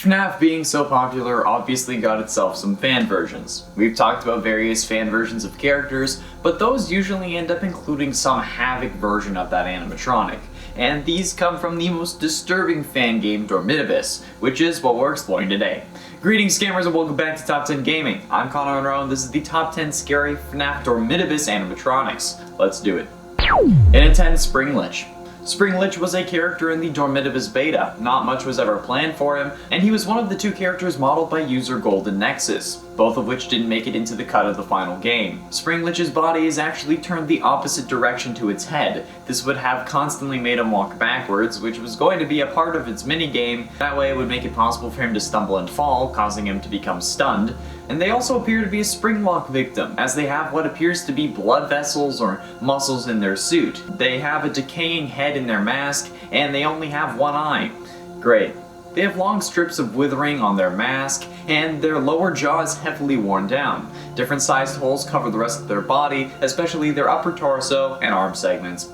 FNAF being so popular obviously got itself some fan versions. We've talked about various fan versions of characters, but those usually end up including some havoc version of that animatronic. And these come from the most disturbing fan game Dormitabis, which is what we're exploring today. Greetings gamers and welcome back to Top 10 Gaming. I'm Connor Monroe and this is the Top 10 Scary FNAF Dormitabis Animatronics. Let's do it. In a 10, Spring Lich. Spring Lich was a character in the Dormitabis beta. Not much was ever planned for him, and he was one of the two characters modeled by user Golden Nexus, both of which didn't make it into the cut of the final game. Spring Lich's body is actually turned the opposite direction to its head. This would have constantly made him walk backwards, which was going to be a part of its minigame. That way it would make it possible for him to stumble and fall, causing him to become stunned. And they also appear to be a spring lock victim, as they have what appears to be blood vessels or muscles in their suit. They have a decaying head in their mask, and they only have one eye. Great. They have long strips of withering on their mask, and their lower jaw is heavily worn down. Different sized holes cover the rest of their body, especially their upper torso and arm segments.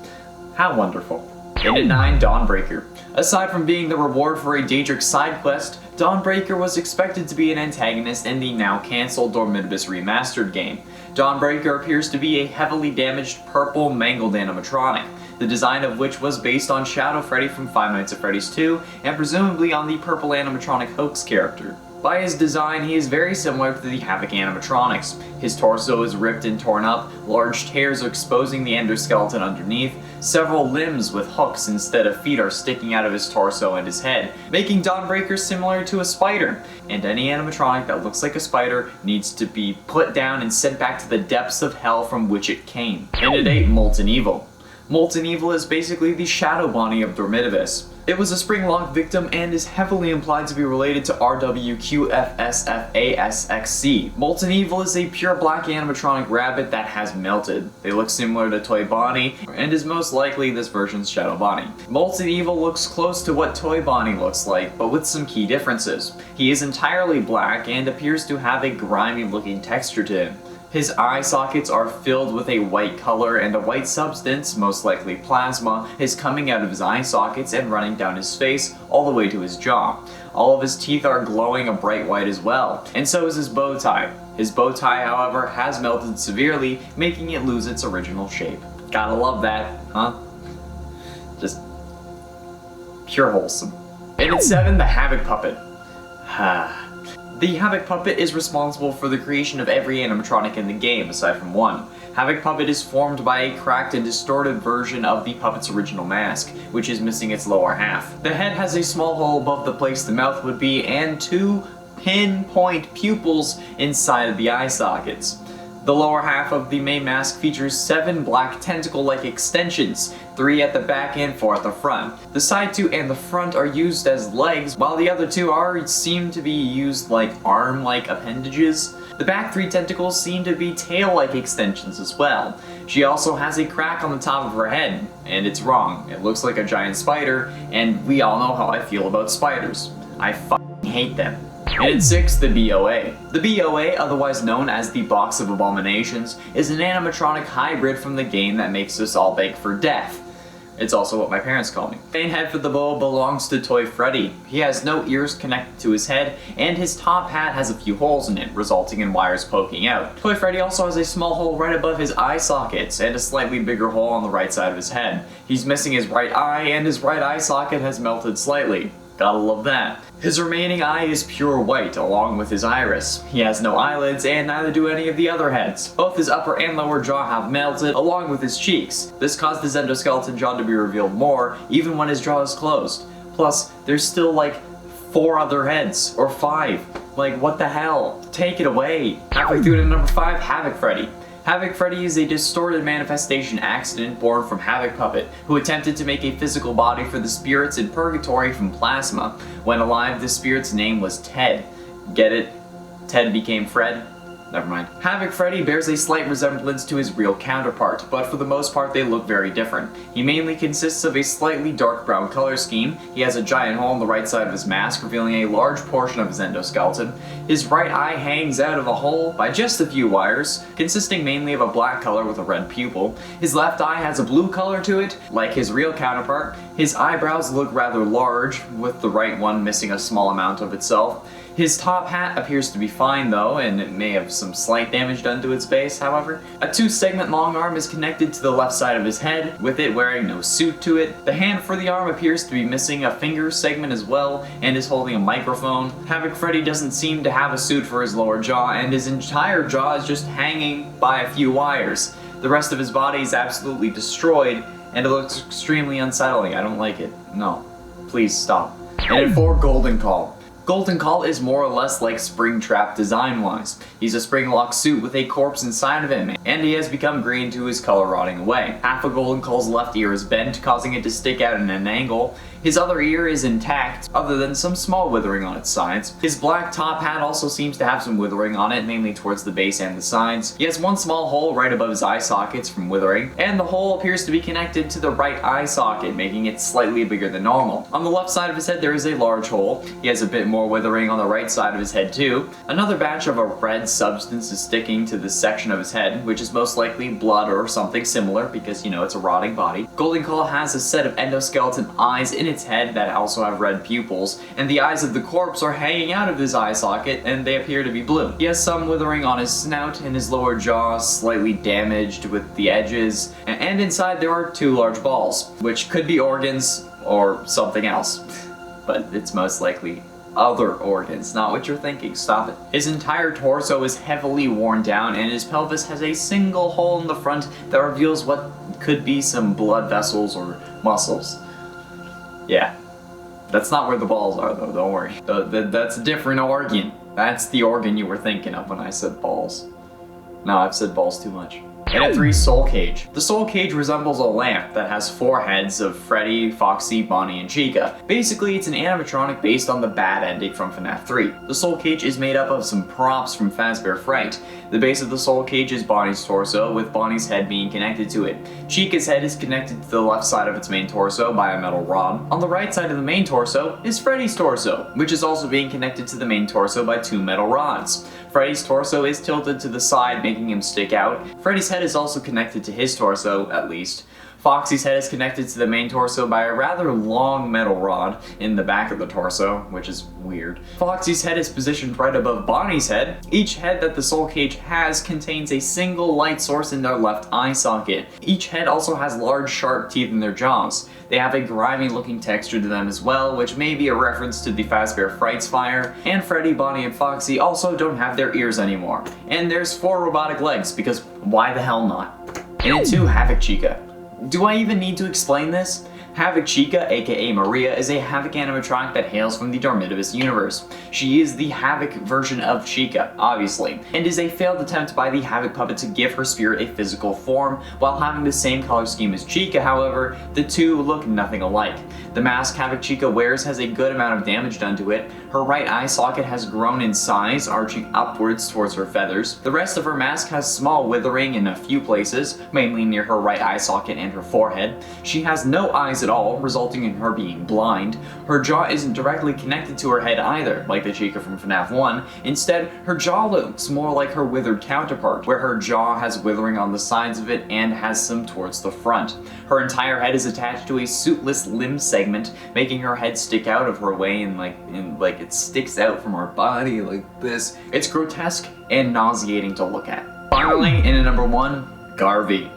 How wonderful. In at 9, Dawnbreaker. Aside from being the reward for a Daedric side quest, Dawnbreaker was expected to be an antagonist in the now cancelled Dormitabis Remastered game. Dawnbreaker appears to be a heavily damaged purple mangled animatronic, the design of which was based on Shadow Freddy from Five Nights at Freddy's 2 and presumably on the purple animatronic Hoax character. By his design, he is very similar to the Havoc animatronics. His torso is ripped and torn up, large tears exposing the endoskeleton underneath, several limbs with hooks instead of feet are sticking out of his torso and his head, making Dawnbreaker similar to a spider. And any animatronic that looks like a spider needs to be put down and sent back to the depths of hell from which it came. In at 8, Molten Evil. Molten Evil is basically the shadow Bonnie of Dormitabis. It was a spring lock victim and is heavily implied to be related to RWQFSFASXC. Molten Evil is a pure black animatronic rabbit that has melted. They look similar to Toy Bonnie and is most likely this version's Shadow Bonnie. Molten Evil looks close to what Toy Bonnie looks like, but with some key differences. He is entirely black and appears to have a grimy looking texture to him. His eye sockets are filled with a white color and a white substance, most likely plasma, is coming out of his eye sockets and running down his face all the way to his jaw. All of his teeth are glowing a bright white as well, and so is his bow tie. His bow tie, however, has melted severely, making it lose its original shape. Gotta love that, huh? Just pure wholesome. And at 7, the Havoc Puppet. The Havoc Puppet is responsible for the creation of every animatronic in the game, aside from one. Havoc Puppet is formed by a cracked and distorted version of the puppet's original mask, which is missing its lower half. The head has a small hole above the place the mouth would be, and 2 pinpoint pupils inside of the eye sockets. The lower half of the main mask features 7 black tentacle-like extensions, 3 at the back and 4 at the front. The side 2 and the front are used as legs, while the other 2 seem to be used like arm-like appendages. The back 3 tentacles seem to be tail-like extensions as well. She also has a crack on the top of her head, and it's wrong. It looks like a giant spider, and we all know how I feel about spiders. I fucking hate them. And at 6, the BOA. The BOA, otherwise known as the Box of Abominations, is an animatronic hybrid from the game that makes us all beg for death. It's also what my parents call me. The main head for the boa belongs to Toy Freddy. He has no ears connected to his head, and his top hat has a few holes in it, resulting in wires poking out. Toy Freddy also has a small hole right above his eye sockets, and a slightly bigger hole on the right side of his head. He's missing his right eye, and his right eye socket has melted slightly. Gotta love that. His remaining eye is pure white, along with his iris. He has no eyelids, and neither do any of the other heads. Both his upper and lower jaw have melted, along with his cheeks. This caused his endoskeleton jaw to be revealed more, even when his jaw is closed. Plus, there's still like 4 other heads, or 5. Like, what the hell? Take it away. Halfway through to number 5, Havoc Freddy. Havoc Freddy is a distorted manifestation accident born from Havoc Puppet, who attempted to make a physical body for the spirits in Purgatory from plasma. When alive, the spirit's name was Ted. Get it? Ted became Fred? Never mind. Havoc Freddy bears a slight resemblance to his real counterpart, but for the most part they look very different. He mainly consists of a slightly dark brown color scheme. He has a giant hole on the right side of his mask, revealing a large portion of his endoskeleton. His right eye hangs out of a hole by just a few wires, consisting mainly of a black color with a red pupil. His left eye has a blue color to it, like his real counterpart, His eyebrows look rather large, with the right one missing a small amount of itself. His top hat appears to be fine though, and it may have some slight damage done to its base, however. A 2-segment long arm is connected to the left side of his head, with it wearing no suit to it. The hand for the arm appears to be missing a finger segment as well, and is holding a microphone. Havoc Freddy doesn't seem to have a suit for his lower jaw, and his entire jaw is just hanging by a few wires. The rest of his body is absolutely destroyed, and it looks extremely unsettling. I don't like it. No. Please stop. And at 4, Golden Call. Golden Call is more or less like Springtrap design-wise. He's a spring-lock suit with a corpse inside of him, and he has become green to his color rotting away. Half of Golden Call's left ear is bent, causing it to stick out in an angle. His other ear is intact, other than some small withering on its sides. His black top hat also seems to have some withering on it, mainly towards the base and the sides. He has one small hole right above his eye sockets from withering, and the hole appears to be connected to the right eye socket, making it slightly bigger than normal. On the left side of his head there is a large hole. He has a bit more withering on the right side of his head too. Another batch of a red substance is sticking to this section of his head, which is most likely blood or something similar, because, you know, it's a rotting body. Golden Call has a set of endoskeleton eyes in its head that also have red pupils, and the eyes of the corpse are hanging out of his eye socket, and they appear to be blue. He has some withering on his snout, and his lower jaw slightly damaged with the edges, and inside there are 2 large balls, which could be organs or something else, but it's most likely other organs, not what you're thinking. Stop it. His entire torso is heavily worn down, and his pelvis has a single hole in the front that reveals what could be some blood vessels or muscles. Yeah. That's not where the balls are though, don't worry. That's a different organ. That's the organ you were thinking of when I said balls. No, I've said balls too much. And at 3, Soul Cage. The Soul Cage resembles a lamp that has 4 heads of Freddy, Foxy, Bonnie, and Chica. Basically, it's an animatronic based on the bad ending from FNAF 3. The Soul Cage is made up of some props from Fazbear Fright. The base of the Soul Cage is Bonnie's torso, with Bonnie's head being connected to it. Chica's head is connected to the left side of its main torso by a metal rod. On the right side of the main torso is Freddy's torso, which is also being connected to the main torso by 2 metal rods. Freddy's torso is tilted to the side, making him stick out. Freddy's head is also connected to his torso, at least. Foxy's head is connected to the main torso by a rather long metal rod in the back of the torso, which is weird. Foxy's head is positioned right above Bonnie's head. Each head that the Soul Cage has contains a single light source in their left eye socket. Each head also has large sharp teeth in their jaws. They have a grimy looking texture to them as well, which may be a reference to the Fazbear Fright's fire. And Freddy, Bonnie, and Foxy also don't have their ears anymore. And there's 4 robotic legs, because why the hell not? And in 2, Havoc Chica. Do I even need to explain this? Havoc Chica, aka Maria, is a Havoc animatronic that hails from the Dormitabis universe. She is the Havoc version of Chica, obviously, and is a failed attempt by the Havoc puppet to give her spirit a physical form. While having the same color scheme as Chica, however, the two look nothing alike. The mask Havoc Chica wears has a good amount of damage done to it. Her right eye socket has grown in size, arching upwards towards her feathers. The rest of her mask has small withering in a few places, mainly near her right eye socket and her forehead. She has no eyes at all, resulting in her being blind. Her jaw isn't directly connected to her head either, like the Chica from FNAF 1. Instead, her jaw looks more like her withered counterpart, where her jaw has withering on the sides of it and has some towards the front. Her entire head is attached to a suitless limb segment, making her head stick out of her way and like it sticks out from her body like this. It's grotesque and nauseating to look at. Finally, in at number 1, Garvey.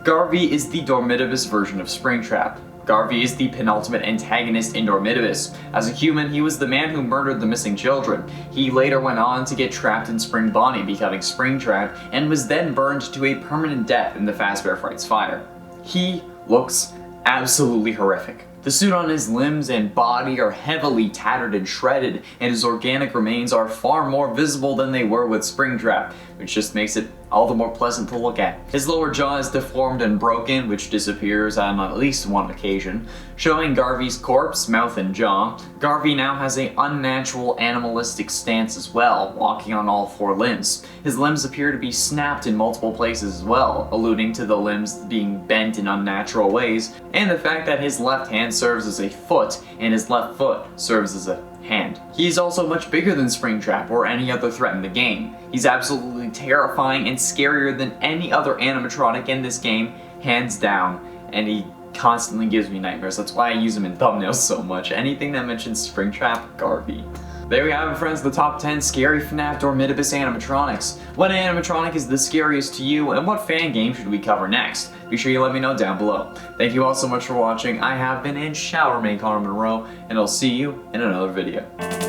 Garvey is the Dormitabis version of Springtrap. Garvey is the penultimate antagonist in Dormitabis. As a human, he was the man who murdered the missing children. He later went on to get trapped in Spring Bonnie, becoming Springtrap, and was then burned to a permanent death in the Fazbear Fright's fire. He looks absolutely horrific. The suit on his limbs and body are heavily tattered and shredded, and his organic remains are far more visible than they were with Springtrap, which just makes it all the more pleasant to look at. His lower jaw is deformed and broken, which disappears on at least one occasion, showing Garvey's corpse, mouth, and jaw. Garvey now has an unnatural animalistic stance as well, walking on all 4 limbs. His limbs appear to be snapped in multiple places as well, alluding to the limbs being bent in unnatural ways, and the fact that his left hand serves as a foot, and his left foot serves as a hand. He is also much bigger than Springtrap or any other threat in the game. He's absolutely terrifying and scarier than any other animatronic in this game, hands down, and he constantly gives me nightmares. That's why I use them in thumbnails so much. Anything that mentions Springtrap, Garvey. There we have it, friends, the top 10 scary FNAF Dormitabis animatronics. What animatronic is the scariest to you, and what fan game should we cover next? Be sure you let me know down below. Thank you all so much for watching. I have been and shall remain Connor Monroe, and I'll see you in another video.